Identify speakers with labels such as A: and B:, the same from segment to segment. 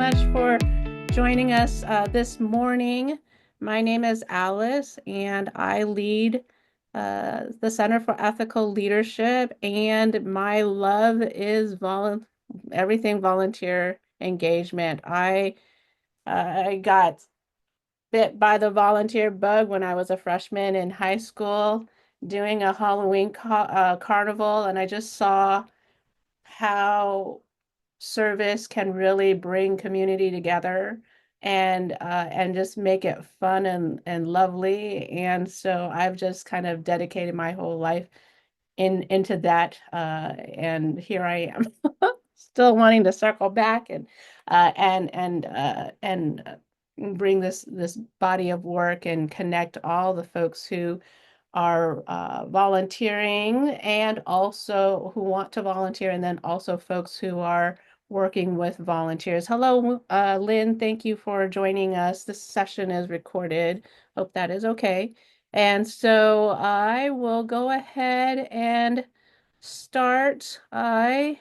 A: much for joining us this morning. My name is Alice, and I lead the Center for Ethical Leadership, and my love is everything volunteer engagement. I got bit by the volunteer bug when I was a freshman in high school doing a Halloween carnival, and I just saw how service can really bring community together and just make it fun and lovely. And so I've just kind of dedicated my whole life into that. And here I am, still wanting to circle back and bring this body of work and connect all the folks who are volunteering and also who want to volunteer, and then also folks who are working with volunteers. Hello, Lynn. Thank you for joining us. This session is recorded. Hope that is okay. And so I will go ahead and start. Um,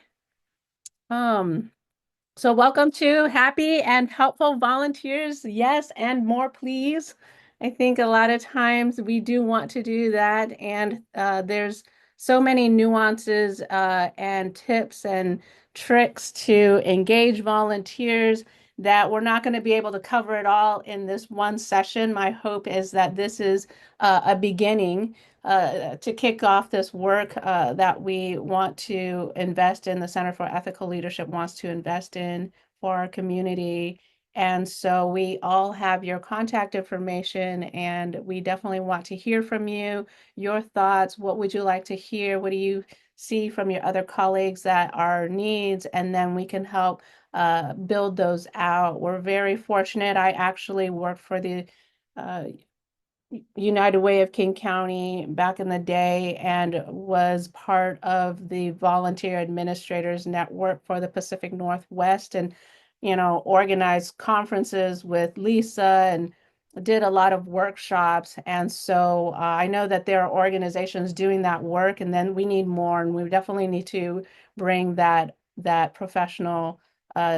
A: so welcome to Happy and Helpful Volunteers. Yes, and more, please. I think a lot of times we do want to do that, and there's so many nuances and tips and tricks to engage volunteers that we're not going to be able to cover it all in this one session. My hope is that this is a beginning to kick off this work that we want to invest in, the Center for Ethical Leadership wants to invest in for our community. And so we all have your contact information, and we definitely want to hear from you, your thoughts. What would you like to hear? What do you see from your other colleagues that are needs? And then we can help build those out. We're very fortunate. I actually worked for the uh, United Way of King County back in the day and was part of the Volunteer Administrators Network for the Pacific Northwest, and, organized conferences with Lisa and did a lot of workshops. And so I know that there are organizations doing that work, and then we need more, and we definitely need to bring that professional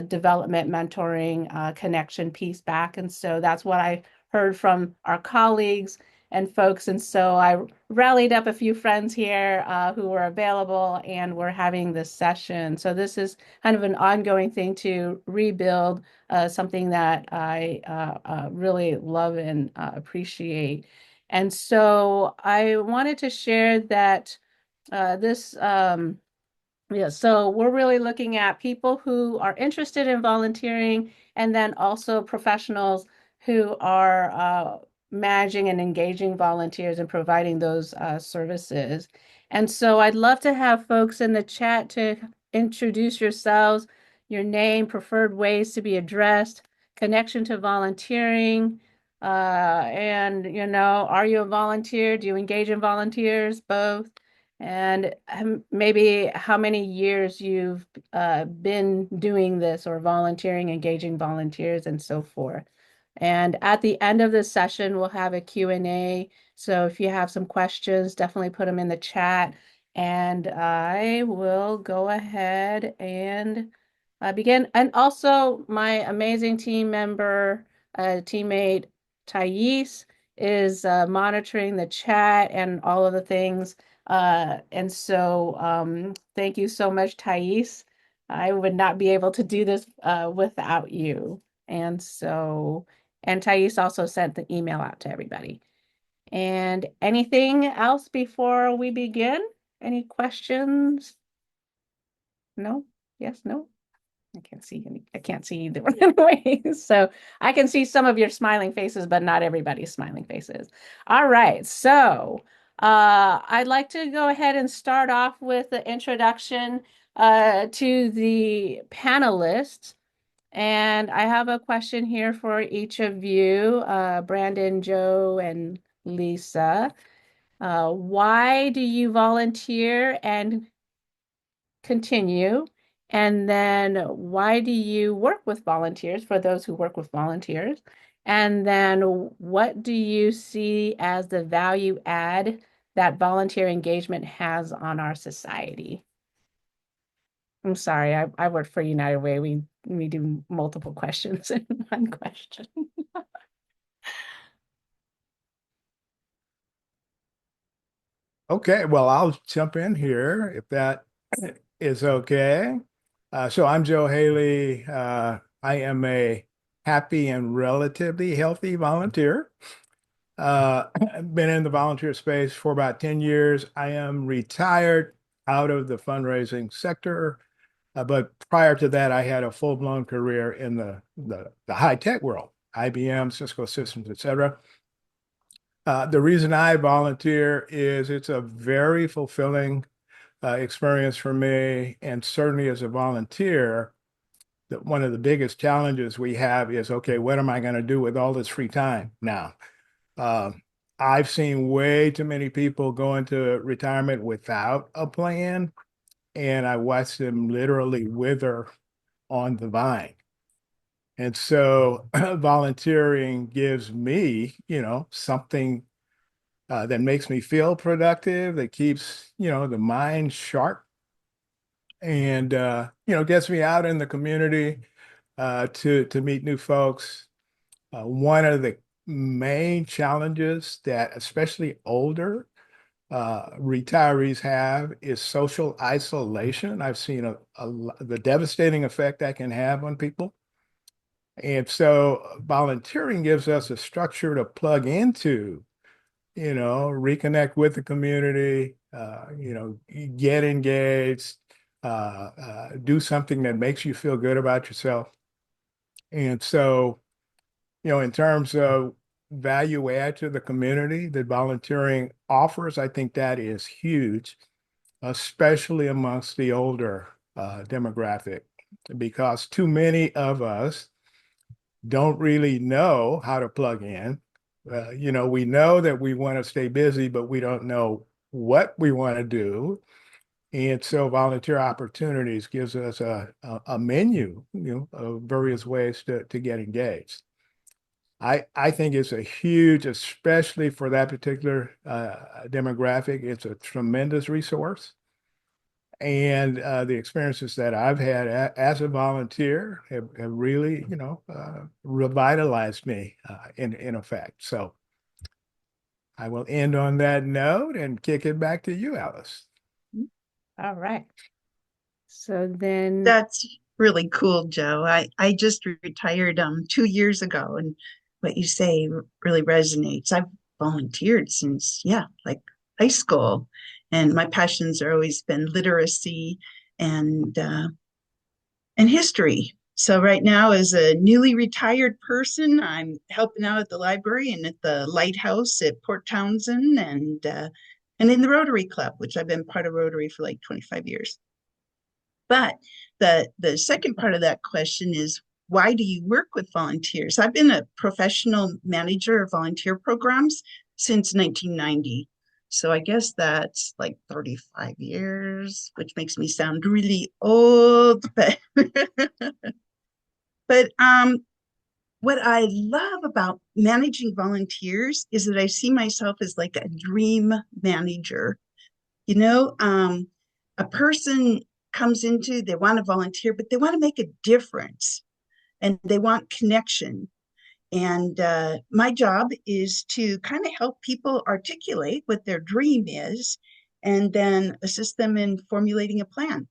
A: development, mentoring, connection piece back. And so that's what I heard from our colleagues and folks. And so I rallied up a few friends here who were available, and we're having this session. So this is kind of an ongoing thing to rebuild something that I really love and appreciate. And so I wanted to share that this yeah, so we're really looking at people who are interested in volunteering, and then also professionals who are managing and engaging volunteers and providing those services. And so I'd love to have folks in the chat to introduce yourselves, your name, preferred ways to be addressed, connection to volunteering, and, are you a volunteer? Do you engage in volunteers? Both. And maybe how many years you've been doing this or volunteering, engaging volunteers, and so forth. And at the end of this session, we'll have a Q&A. So if you have some questions, definitely put them in the chat. And I will go ahead and begin. And also my amazing team member, teammate Thais is monitoring the chat and all of the things. And so thank you so much, Thais. I would not be able to do this without you. And so, and Thais also sent the email out to everybody. And anything else before we begin? Any questions? No? Yes, no? I can't see either one anyway. So I can see some of your smiling faces, but not everybody's smiling faces. All right. So I'd like to go ahead and start off with the introduction to the panelists. And I have a question here for each of you, Brandon, Joe, and Lisa. Why do you volunteer and continue? And then why do you work with volunteers, for those who work with volunteers? And then what do you see as the value add that volunteer engagement has on our society? I'm sorry, I work for United Way. me do multiple questions in one question.
B: Okay, well, I'll jump in here if that is okay. So I'm Joe Haley. I am a happy and relatively healthy volunteer. I've been in the volunteer space for about 10 years. I am retired out of the fundraising sector, but prior to that, I had a full-blown career in the high-tech world, IBM, Cisco Systems, et cetera. The reason I volunteer is it's a very fulfilling experience for me. And certainly as a volunteer, that one of the biggest challenges we have is, okay, what am I going to do with all this free time now? Um, I've seen way too many people go into retirement without a plan, and I watched them literally wither on the vine. And so volunteering gives me, something that makes me feel productive, that keeps, the mind sharp and gets me out in the community to meet new folks. One of the main challenges that especially older retirees have is social isolation. I've seen the devastating effect that can have on people. And so volunteering gives us a structure to plug into, reconnect with the community, get engaged, do something that makes you feel good about yourself. And so, in terms of value add to the community that volunteering offers, I think that is huge, especially amongst the older demographic, because too many of us don't really know how to plug in. We know that we want to stay busy, but we don't know what we want to do. And so volunteer opportunities gives us a menu, of various ways to get engaged. I think it's a huge, especially for that particular demographic, it's a tremendous resource. And the experiences that I've had as a volunteer have really, revitalized me in effect. So I will end on that note and kick it back to you, Alice.
A: All right. So then,
C: That's really cool, Joe. I just retired 2 years ago, and what you say really resonates. I've volunteered since, yeah, like high school, and my passions are always been literacy and uh, and history. So right now, as a newly retired person, I'm helping out at the library and at the lighthouse at Port Townsend, and in the Rotary Club, which I've been part of Rotary for like 25 years. But the second part of that question is, why do you work with volunteers? I've been a professional manager of volunteer programs since 1990. So I guess that's like 35 years, which makes me sound really old. But what I love about managing volunteers is that I see myself as like a dream manager. You know, a person comes into, they want to volunteer, but they want to make a difference and they want connection. And my job is to kind of help people articulate what their dream is and then assist them in formulating a plan.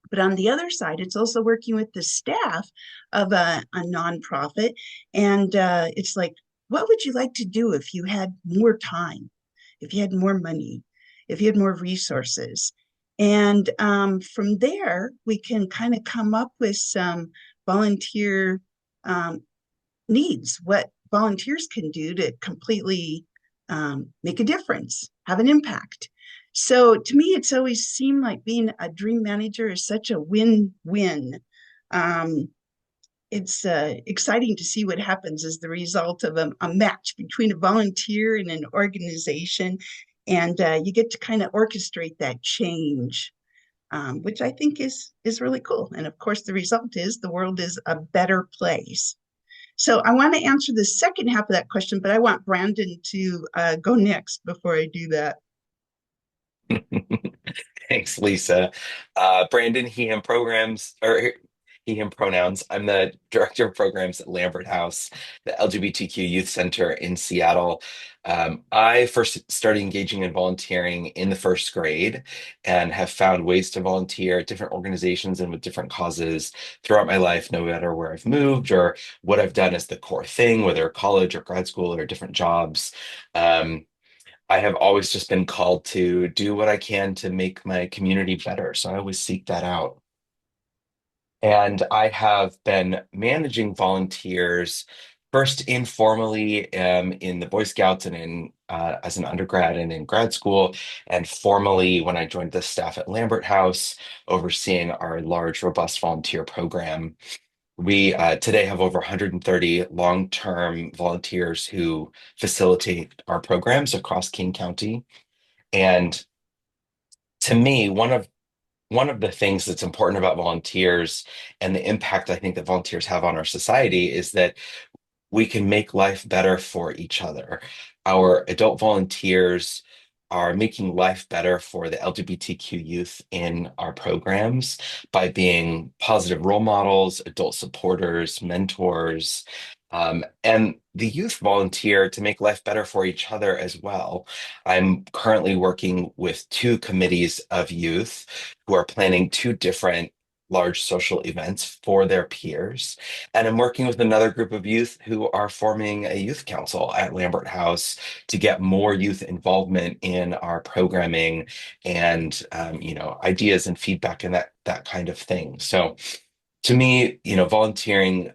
C: But on the other side, it's also working with the staff of a nonprofit. And it's like, what would you like to do if you had more time, if you had more money, if you had more resources? And from there, we can kind of come up with some volunteer um, needs, what volunteers can do to completely make a difference, have an impact. So to me, it's always seemed like being a dream manager is such a win-win. Um, it's exciting to see what happens as the result of a match between a volunteer and an organization. And you get to kind of orchestrate that change, which I think is really cool. And of course, the result is the world is a better place. So I want to answer the second half of that question, but I want Brandon to go next before I do that.
D: Thanks, Lisa. Brandon, he programs or he, him pronouns. I'm the director of programs at Lambert House, the LGBTQ Youth Center in Seattle. I first started engaging in volunteering in the first grade and have found ways to volunteer at different organizations and with different causes throughout my life, no matter where I've moved or what I've done as the core thing, whether college or grad school or different jobs. Um, I have always just been called to do what I can to make my community better. So I always seek that out. And I have been managing volunteers first informally in the Boy Scouts and in as an undergrad and in grad school, and formally when I joined the staff at Lambert House, overseeing our large, robust volunteer program. We today have over 130 long-term volunteers who facilitate our programs across King County. And to me, one of the things that's important about volunteers and the impact I think that volunteers have on our society is that we can make life better for each other. Our adult volunteers are making life better for the LGBTQ youth in our programs by being positive role models, adult supporters, mentors, and the youth volunteer to make life better for each other as well. I'm currently working with two committees of youth who are planning two different large social events for their peers. And I'm working with another group of youth who are forming a youth council at Lambert House to get more youth involvement in our programming and ideas and feedback and that kind of thing. So to me, volunteering,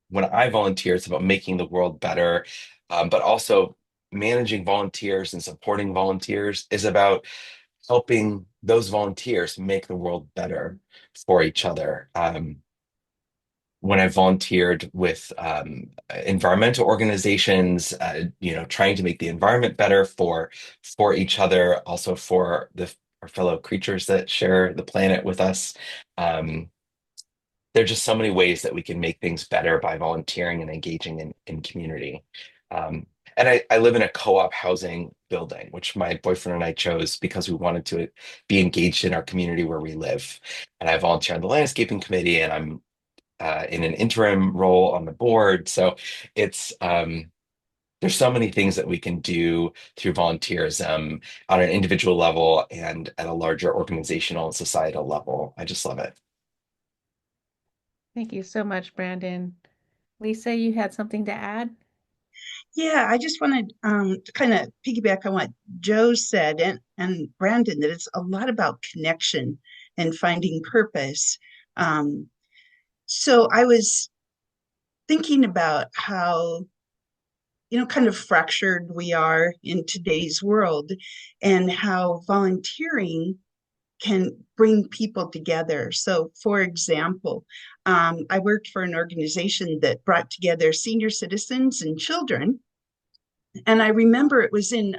D: when I volunteer, it's about making the world better, but also managing volunteers and supporting volunteers is about helping those volunteers make the world better for each other. When I volunteered with environmental organizations, trying to make the environment better for each other, also for our fellow creatures that share the planet with us. Um, there are just so many ways that we can make things better by volunteering and engaging in community. And I live in a co-op housing building, which my boyfriend and I chose because we wanted to be engaged in our community where we live. And I volunteer on the landscaping committee, and I'm in an interim role on the board. So it's there's so many things that we can do through volunteerism on an individual level and at a larger organizational and societal level. I just love it.
A: Thank you so much, Brandon. Lisa, you had something to add?
C: Yeah, I just wanted to kind of piggyback on what Joe said and Brandon, that it's a lot about connection and finding purpose. Um, so I was thinking about how, kind of fractured we are in today's world and how volunteering can bring people together. So, for example, I worked for an organization that brought together senior citizens and children. And I remember it was in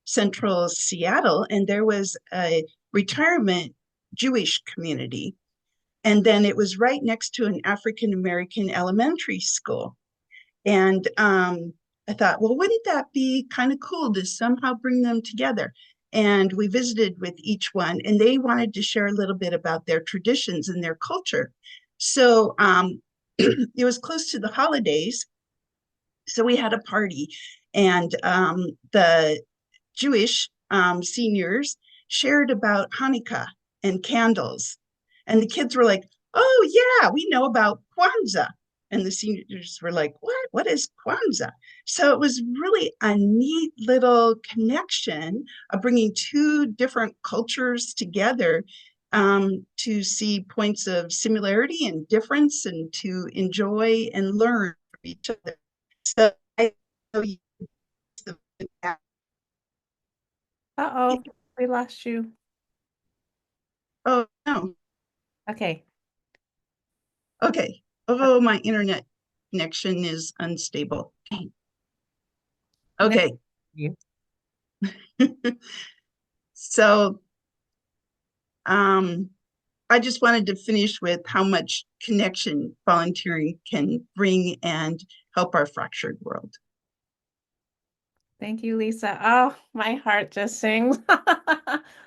C: central Seattle, and there was a retirement Jewish community. And then it was right next to an African American elementary school. And I thought, well, wouldn't that be kind of cool to somehow bring them together? And we visited with each one, and they wanted to share a little bit about their traditions and their culture. So it was close to the holidays. So we had a party, and the Jewish seniors shared about Hanukkah and candles. And the kids were like, oh, yeah, we know about Kwanzaa. And the seniors were like, what? What is Kwanzaa? So it was really a neat little connection of bringing two different cultures together to see points of similarity and difference and to enjoy and learn from each other. So I know you
A: Uh-oh, we lost you.
C: oh no.
A: Okay.
C: Okay. Oh, my internet connection is unstable.
A: No,
C: Okay.
A: you.
C: So um I just wanted to finish with how much connection volunteering can bring and help our fractured world.
A: Thank you, Lisa. Oh, my heart just sings.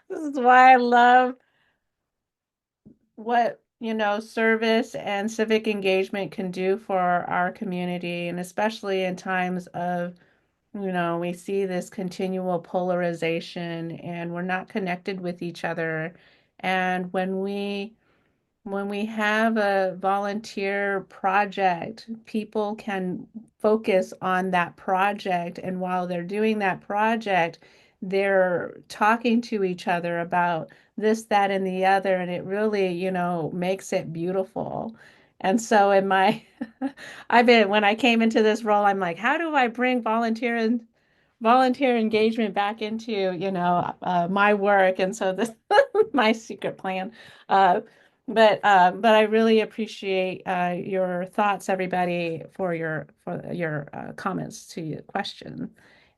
A: This is why I love what service and civic engagement can do for our community, and especially in times of, we see this continual polarization and we're not connected with each other. And when we have a volunteer project, people can focus on that project. And while they're doing that project, they're talking to each other about this, that, and the other. And it really, makes it beautiful. And so when I came into this role, I'm like, how do I bring volunteer engagement back into, my work? And so this my secret plan. Uh, but I really appreciate your thoughts, everybody, for your comments to your question.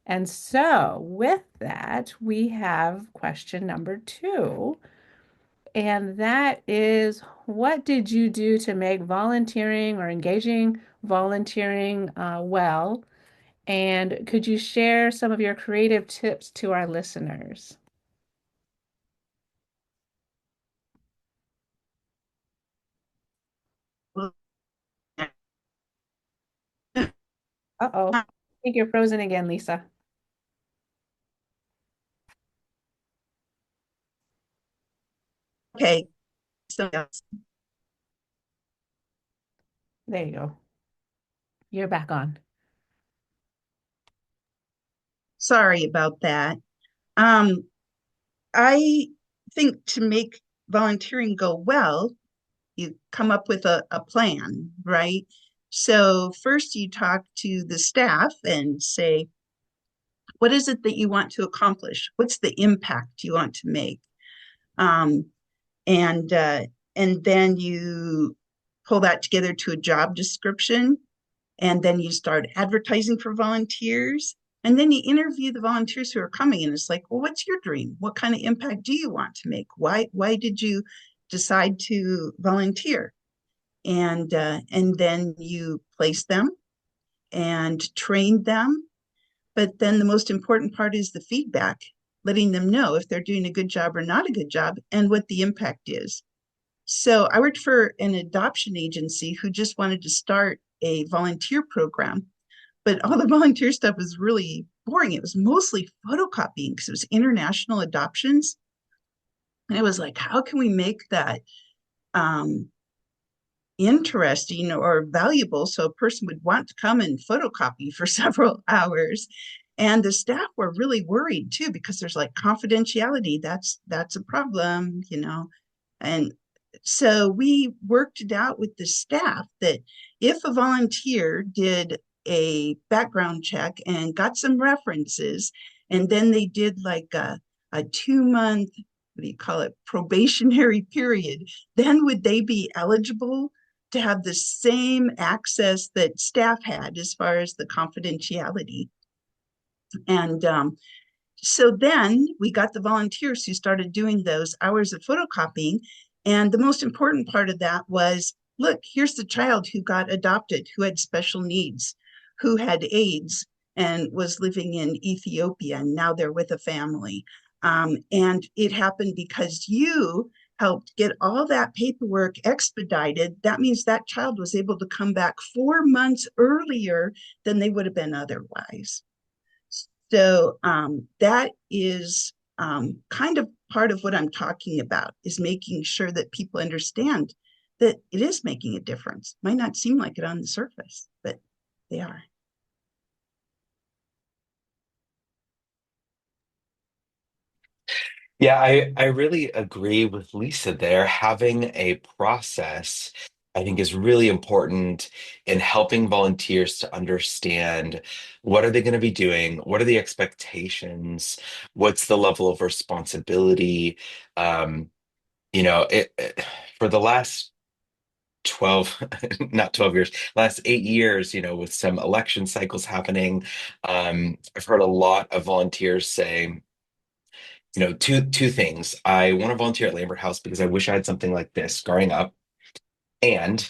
A: And so with that, we have question number 2, and that is, what did you do to make volunteering or engaging volunteering well? And could you share some of your creative tips to our listeners? Uh-oh. I think you're frozen again, Lisa.
C: Okay, so yes,
A: There you go. You're back on.
C: sorry about that. Um, I think to make volunteering go well, you come up with a plan, right? So first you talk to the staff and say, what is it that you want to accomplish? What's the impact you want to make? Um, and and then you pull that together to a job description, and then you start advertising for volunteers, and then you interview the volunteers who are coming, and it's like, well, what's your dream? What kind of impact do you want to make? Why did you decide to volunteer? And then you place them and train them. But then the most important part is the feedback, letting them know if they're doing a good job or not a good job and what the impact is. So I worked for an adoption agency who just wanted to start a volunteer program, but all the volunteer stuff was really boring. It was mostly photocopying because it was international adoptions. And it was like, how can we make that um, interesting or valuable so a person would want to come and photocopy for several hours? And the staff were really worried too, because there's like confidentiality. That's a problem. And so we worked it out with the staff that if a volunteer did a background check and got some references, and then they did like a 2 month, what do you call it, probationary period, then would they be eligible to have the same access that staff had as far as the confidentiality? And so then we got the volunteers who started doing those hours of photocopying. And the most important part of that was, look, here's the child who got adopted, who had special needs, who had AIDS and was living in Ethiopia. And now they're with a family. And it happened because you helped get all that paperwork expedited. That means that child was able to come back 4 months earlier than they would have been otherwise. So that is kind of part of what I'm talking about, is making sure that people understand that it is making a difference. Might not seem like it on the surface, but they are.
D: Yeah, I really agree with Lisa there. Having a process, I think, is really important in helping volunteers to understand what are they going to be doing, what are the expectations, what's the level of responsibility. Um, for the last 12, not 12 years, last 8 years, with some election cycles happening, I've heard a lot of volunteers say, two things. I want to volunteer at Lambert House because I wish I had something like this growing up. And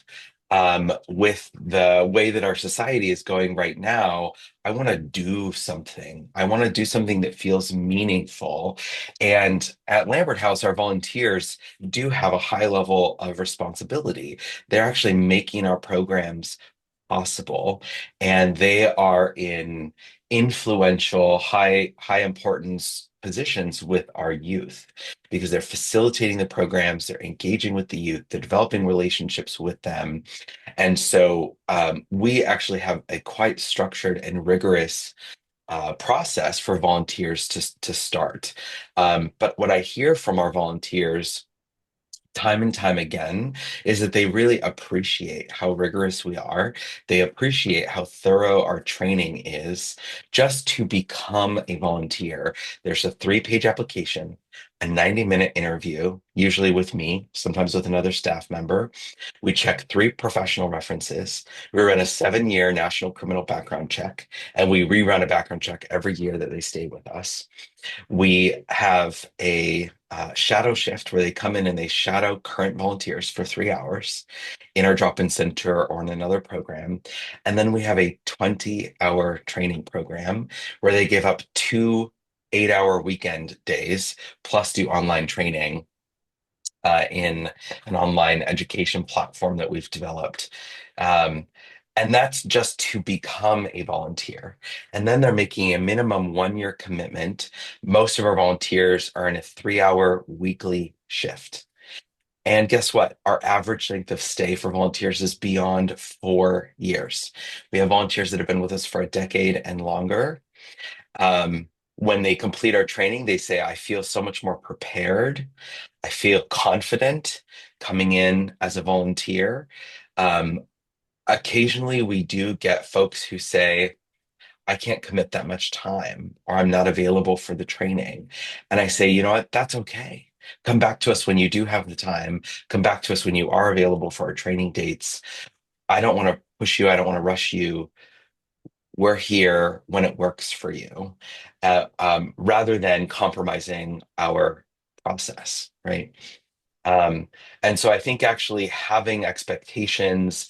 D: with the way that our society is going right now, I want to do something. I want to do something that feels meaningful. And at Lambert House, our volunteers do have a high level of responsibility. They're actually making our programs possible, and they are in influential, high importance positions with our youth because they're facilitating the programs, they're engaging with the youth, they're developing relationships with them. And so we actually have a quite structured and rigorous process for volunteers to start. But what I hear from our volunteers time and time again is that they really appreciate how rigorous we are. They appreciate how thorough our training is just to become a volunteer. There's a 3-page application, a 90-minute interview, usually with me, sometimes with another staff member. We check 3 professional references. We run a 7-year national criminal background check, and we rerun a background check every year that they stay with us. We have a shadow shift where they come in and they shadow current volunteers for 3 hours in our drop-in center or in another program. And then we have a 20-hour training program where they give up 2 8-hour weekend days plus do online training in an online education platform that we've developed. Um, and that's just to become a volunteer. And then they're making a minimum 1-year commitment. Most of our volunteers are in a 3-hour weekly shift. And guess what? Our average length of stay for volunteers is beyond 4 years. We have volunteers that have been with us for a decade and longer. When they complete our training, they say, I feel so much more prepared. I feel confident coming in as a volunteer. Um, Occasionally, we do get folks who say, I can't commit that much time, or I'm not available for the training. And I say, you know what? That's okay. Come back to us when you do have the time. Come back to us when you are available for our training dates. I don't want to push you. I don't want to rush you. We're here when it works for you, rather than compromising our process, right? Um, and so I think actually having expectations,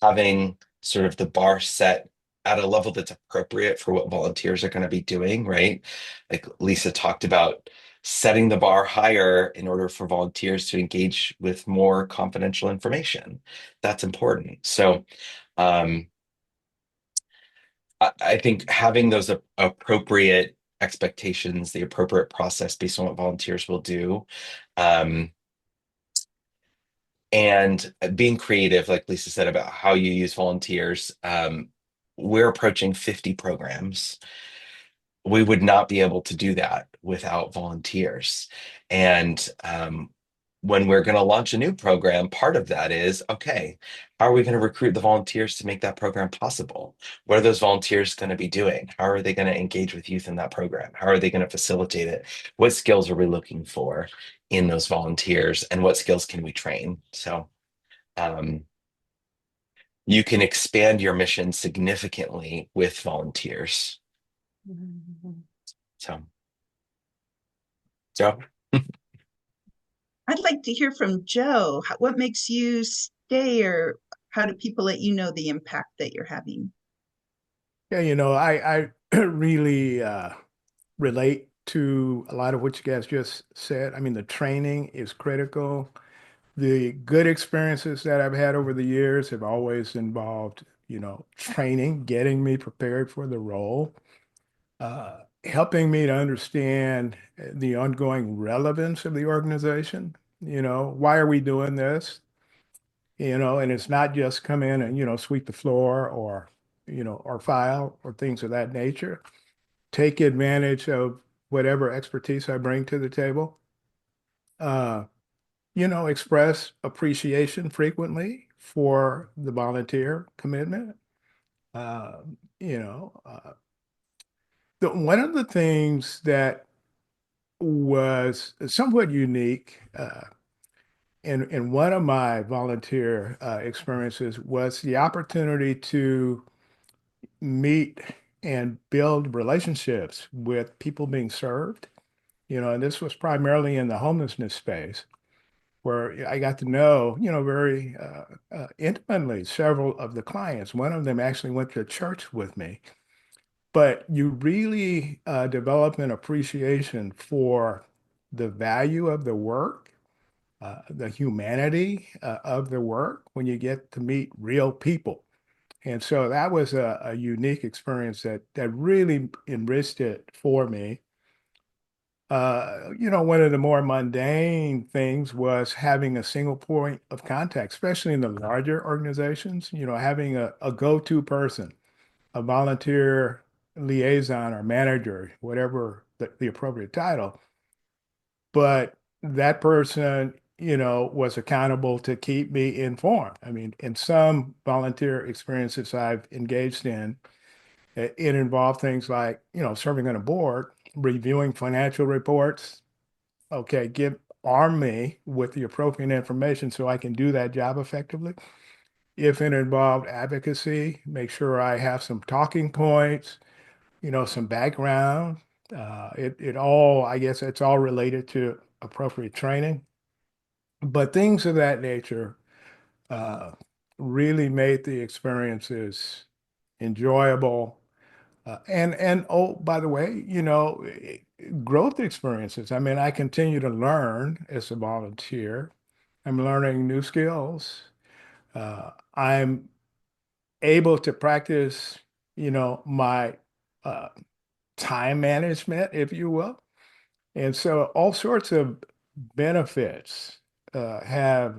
D: having sort of the bar set at a level that's appropriate for what volunteers are going to be doing, right? Like Lisa talked about setting the bar higher in order for volunteers to engage with more confidential information. That's important. So um, I think having those appropriate expectations, the appropriate process based on what volunteers will do, um, and being creative, like Lisa said, about how you use volunteers. We're approaching 50 programs. We would not be able to do that without volunteers. And when we're going to launch a new program, part of that is, okay, how are we going to recruit the volunteers to make that program possible? What are those volunteers going to be doing? How are they going to engage with youth in that program? How are they going to facilitate it? What skills are we looking for in those volunteers? And what skills can we train? So um, you can expand your mission significantly with volunteers. So, Joe?
C: I'd like to hear from Joe. What makes you stay, or how do people let you know the impact that you're having?
B: Yeah, I really relate to a lot of what you guys just said. I mean, the training is critical. The good experiences that I've had over the years have always involved, training, getting me prepared for the role, helping me to understand the ongoing relevance of the organization. Why are we doing this? And it's not just come in and, sweep the floor or, or file or things of that nature. Take advantage of whatever expertise I bring to the table. Uh, express appreciation frequently for the volunteer commitment. Uh, you know, uh, One of the things that was somewhat unique in one of my volunteer experiences was the opportunity to meet and build relationships with people being served. And this was primarily in the homelessness space. where I got to know, very intimately several of the clients. One of them actually went to church with me. But you really develop an appreciation for the value of the work, the humanity of the work when you get to meet real people. And so that was a unique experience that really enriched it for me. One of the more mundane things was having a single point of contact, especially in the larger organizations, having a go-to person, a volunteer liaison or manager, whatever the appropriate title. But that person, was accountable to keep me informed. I mean, in some volunteer experiences I've engaged in, it involved things like, serving on a board, reviewing financial reports. Okay, arm me with the appropriate information so I can do that job effectively. If it involved advocacy, make sure I have some talking points, some background. It all, I guess it's all related to appropriate training. But things of that nature uh, really made the experiences enjoyable. And oh, by the way, growth experiences. I mean, I continue to learn as a volunteer. I'm learning new skills. I'm able to practice, my uh, time management, if you will. And so all sorts of benefits have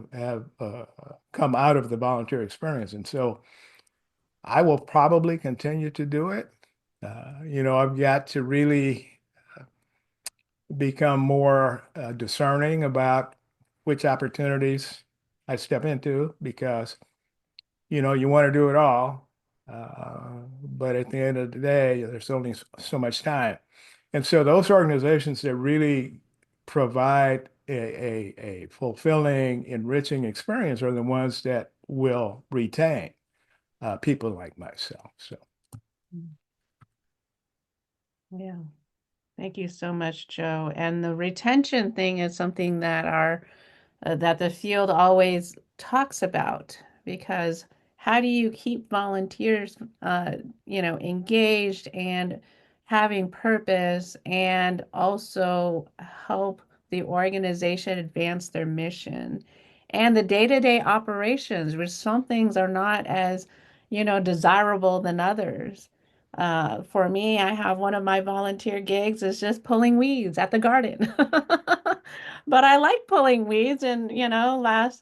B: come out of the volunteer experience. And so I will probably continue to do it. I've got to really become more discerning about which opportunities I step into because, you want to do it all. But at the end of the day, there's only so much time. And so those organizations that really provide a fulfilling, enriching experience are the ones that will retain people like myself. So,
A: Yeah. Thank you so much, Joe. And the retention thing is something that the field always talks about because how do you keep volunteers, engaged and having purpose and also help the organization advance their mission and the day-to-day operations, which some things are not as, desirable than others. For me, I have one of my volunteer gigs is just pulling weeds at the garden. But I like pulling weeds and,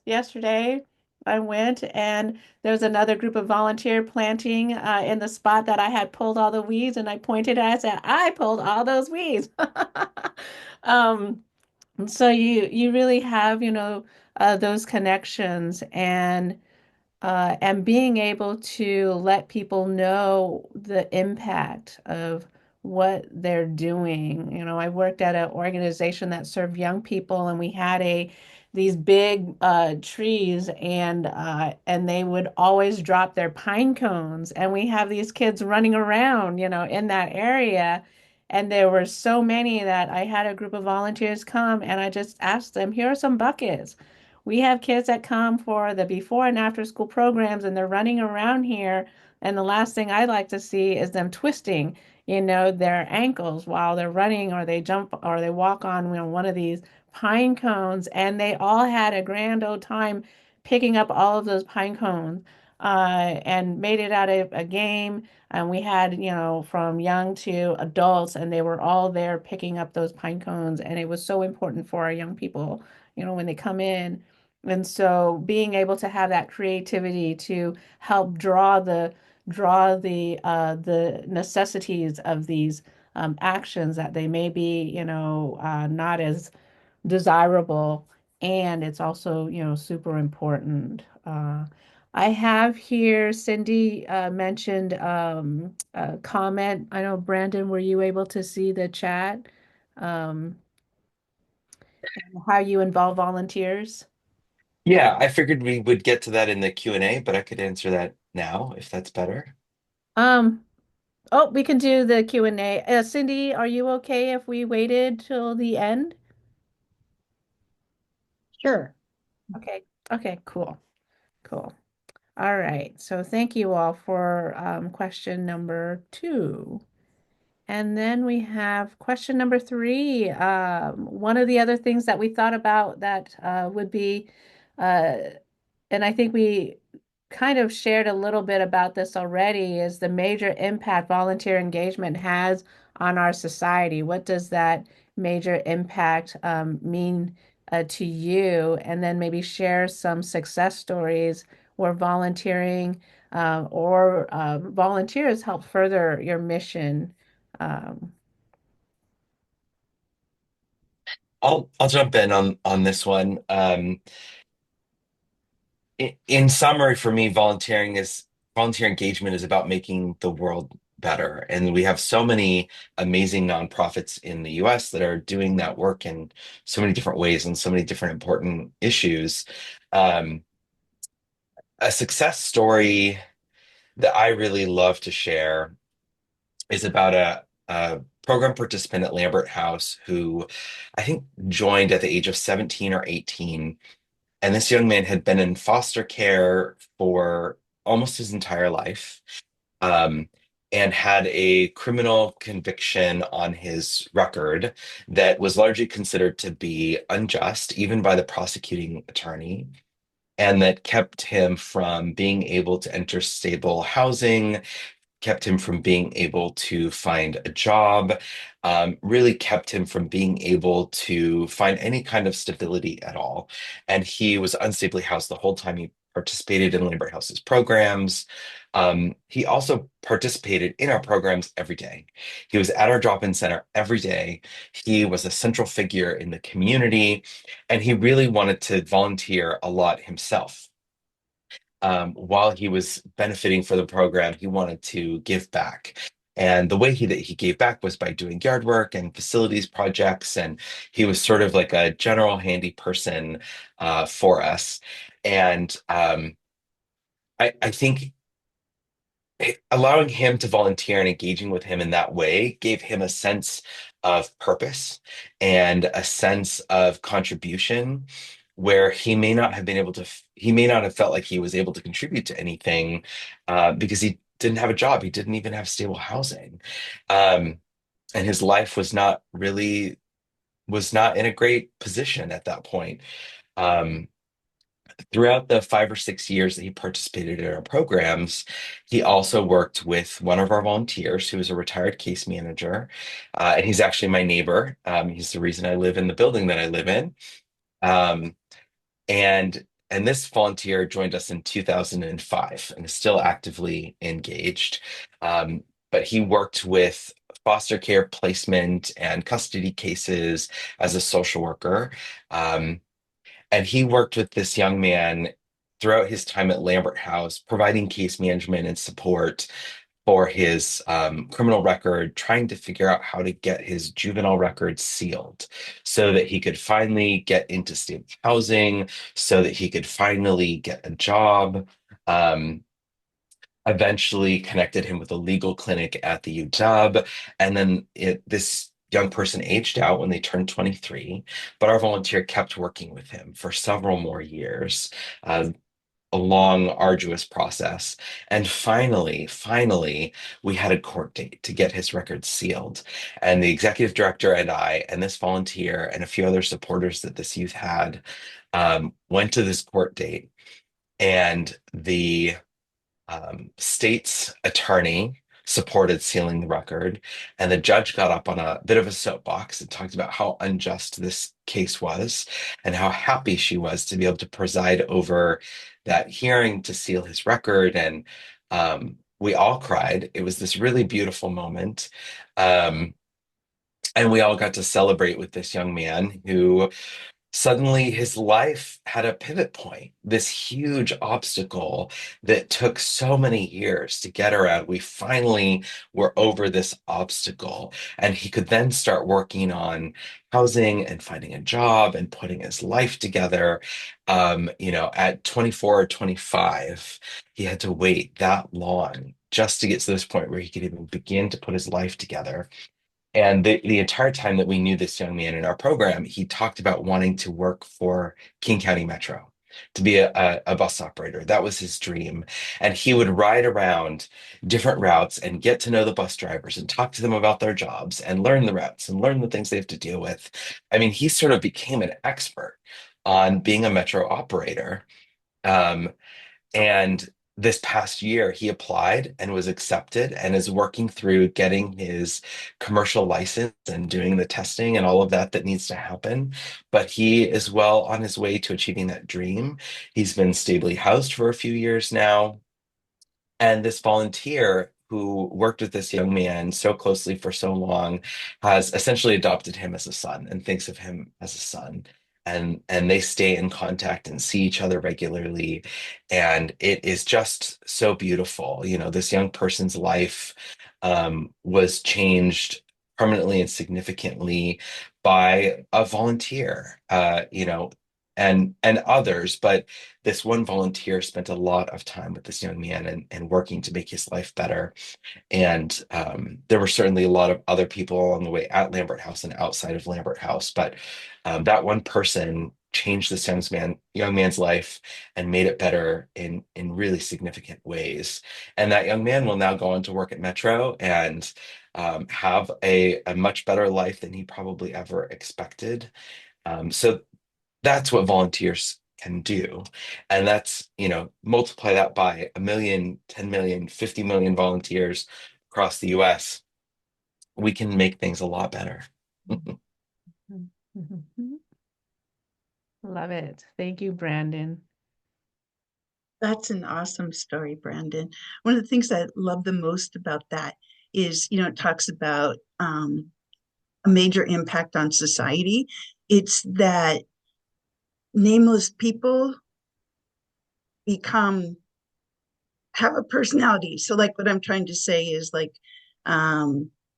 A: yesterday I went and there was another group of volunteer planting in the spot that I had pulled all the weeds and I pointed and I said, I pulled all those weeds. Um, so you really have, those connections and being able to let people know the impact of what they're doing. I worked at an organization that served young people, and we had these big trees, and they would always drop their pine cones, and we have these kids running around, in that area. And there were so many that I had a group of volunteers come, and I just asked them, here are some buckets. We have kids that come for the before and after school programs and they're running around here. And the last thing I'd like to see is them twisting, their ankles while they're running or they jump or they walk on, one of these pine cones. And they all had a grand old time picking up all of those pine cones and made it out of a game. And we had, from young to adults, and they were all there picking up those pine cones. And it was so important for our young people, when they come in. And so being able to have that creativity to help draw the necessities of these actions that they may be, not as desirable, and it's also, super important. I have here Cindy mentioned a comment. I know Brandon, were you able to see the chat? Um, how you involve volunteers?
D: Yeah, I figured we would get to that in the Q&A, but I could answer that now if that's better.
A: Um, oh, we can do the Q&A. Cindy, are you okay if we waited till the end?
E: Sure.
A: Okay. Okay, cool. Cool. All right. So thank you all for question number 2. And then we have question number 3. One of the other things that we thought about that would be, uh, and I think we kind of shared a little bit about this already, is the major impact volunteer engagement has on our society. What does that major impact mean to you? And then maybe share some success stories where volunteering or volunteers help further your mission. Um,
D: I'll jump in on this one. In summary, for me, volunteer engagement is about making the world better. And we have so many amazing nonprofits in the US that are doing that work in so many different ways and so many different important issues. Um, a success story that I really love to share is about a program participant at Lambert House who I think joined at the age of 17 or 18. And this young man had been in foster care for almost his entire life, um, and had a criminal conviction on his record that was largely considered to be unjust, even by the prosecuting attorney, and that kept him from being able to enter stable housing, kept him from being able to find a job, really kept him from being able to find any kind of stability at all. And he was unstably housed the whole time he participated in Lambert House's programs. He also participated in our programs every day. He was at our drop-in center every day. He was a central figure in the community, and he really wanted to volunteer a lot himself. While he was benefiting for the program, he wanted to give back. And the way that he gave back was by doing yard work and facilities projects. And he was sort of like a general handy person for us. And I think allowing him to volunteer and engaging with him in that way gave him a sense of purpose and a sense of contribution where he may not have been able to he may not have felt like he was able to contribute to anything because he didn't have a job, he didn't even have stable housing, um, and his life was not in a great position at that point. um, Throughout the 5 or 6 years that he participated in our programs, he also worked with one of our volunteers who is a retired case manager. And he's actually my neighbor. He's the reason I live in the building that I live in. Um, and this volunteer joined us in 2005 and is still actively engaged. But he worked with foster care placement and custody cases as a social worker. Um, and he worked with this young man throughout his time at Lambert House, providing case management and support for his criminal record, trying to figure out how to get his juvenile record sealed so that he could finally get into stable housing, so that he could finally get a job. Um, Eventually connected him with a legal clinic at the UW. And then this young person aged out when they turned 23, but our volunteer kept working with him for several more years, uh, a long, arduous process. And finally, we had a court date to get his record sealed. And the executive director and I, and this volunteer, and a few other supporters that this youth had, went to this court date. And the state's attorney supported sealing the record, and the judge got up on a bit of a soapbox and talked about how unjust this case was and how happy she was to be able to preside over that hearing to seal his record. And we all cried. It was this really beautiful moment. Um, and we all got to celebrate with this young man who suddenly his life had a pivot point, this huge obstacle that took so many years to get around. We finally were over this obstacle, and he could then start working on housing and finding a job and putting his life together. At 24 or 25, he had to wait that long just to get to this point where he could even begin to put his life together. And the entire time that we knew this young man in our program, he talked about wanting to work for King County Metro. to be a bus operator. That was his dream. And he would ride around different routes and get to know the bus drivers and talk to them about their jobs and learn the routes and learn the things they have to deal with. I mean, he sort of became an expert on being a metro operator. Um, and this past year, he applied and was accepted and is working through getting his commercial license and doing the testing and all of that that needs to happen. But he is well on his way to achieving that dream. He's been stably housed for a few years now. And this volunteer who worked with this young man so closely for so long has essentially adopted him as a son and thinks of him as a son. And they stay in contact and see each other regularly. And it is just so beautiful. You know, this young person's life was changed permanently and significantly by a volunteer, and others, but this one volunteer spent a lot of time with this young man and working to make his life better. And there were certainly a lot of other people along the way at Lambert House and outside of Lambert House, but that one person changed this young man's life and made it better in really significant ways. And that young man will now go on to work at Metro and have a much better life than he probably ever expected. So that's what volunteers can do. And that's, multiply that by a million, 10 million, 50 million volunteers across the US. We can make things a lot better.
A: Love it. Thank you, Brandon.
C: That's an awesome story, Brandon. One of the things I love the most about that is, it talks about a major impact on society. It's that nameless people have a personality. So like what I'm trying to say is like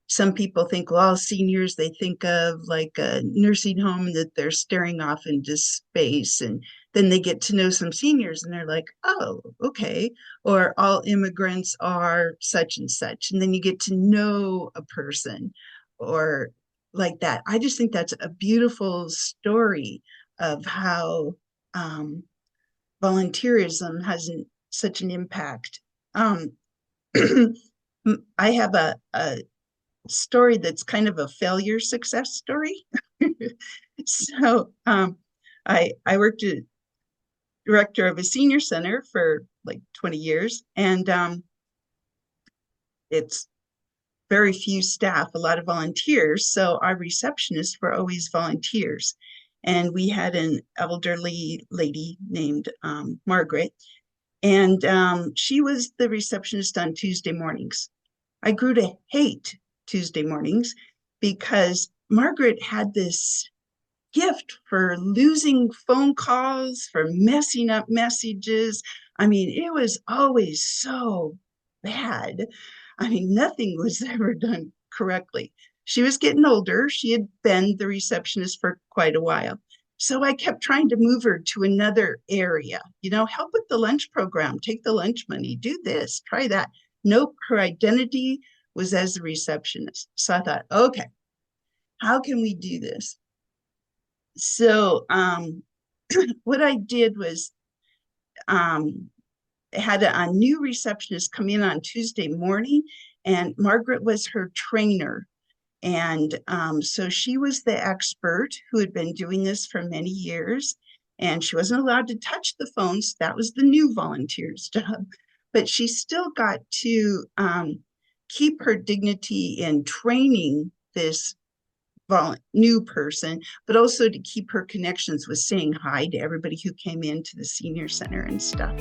C: some people think, well, seniors, they think of like a nursing home that they're staring off into space. And then they get to know some seniors and they're like, oh, okay. Or all immigrants are such and such. And then you get to know a person or like that. I just think that's a beautiful story of how volunteerism has such an impact. Um, I have a story that's kind of a failure success story. So I worked as director of a senior center for like 20 years, and it's very few staff, a lot of volunteers. So our receptionists were always volunteers. And we had an elderly lady named Margaret, and she was the receptionist on Tuesday mornings. I grew to hate Tuesday mornings because Margaret had this gift for losing phone calls, for messing up messages. I mean, it was always so bad. I mean, nothing was ever done correctly. She was getting older. She had been the receptionist for quite a while. So I kept trying to move her to another area, help with the lunch program, take the lunch money, do this, try that. Nope, her identity was as a receptionist. So I thought, okay, how can we do this? So what I did was had a new receptionist come in on Tuesday morning, and Margaret was her trainer. And so she was the expert who had been doing this for many years, and she wasn't allowed to touch the phones. That was the new volunteer's job. But she still got to keep her dignity in training this new person, but also to keep her connections with saying hi to everybody who came into the senior center and stuff.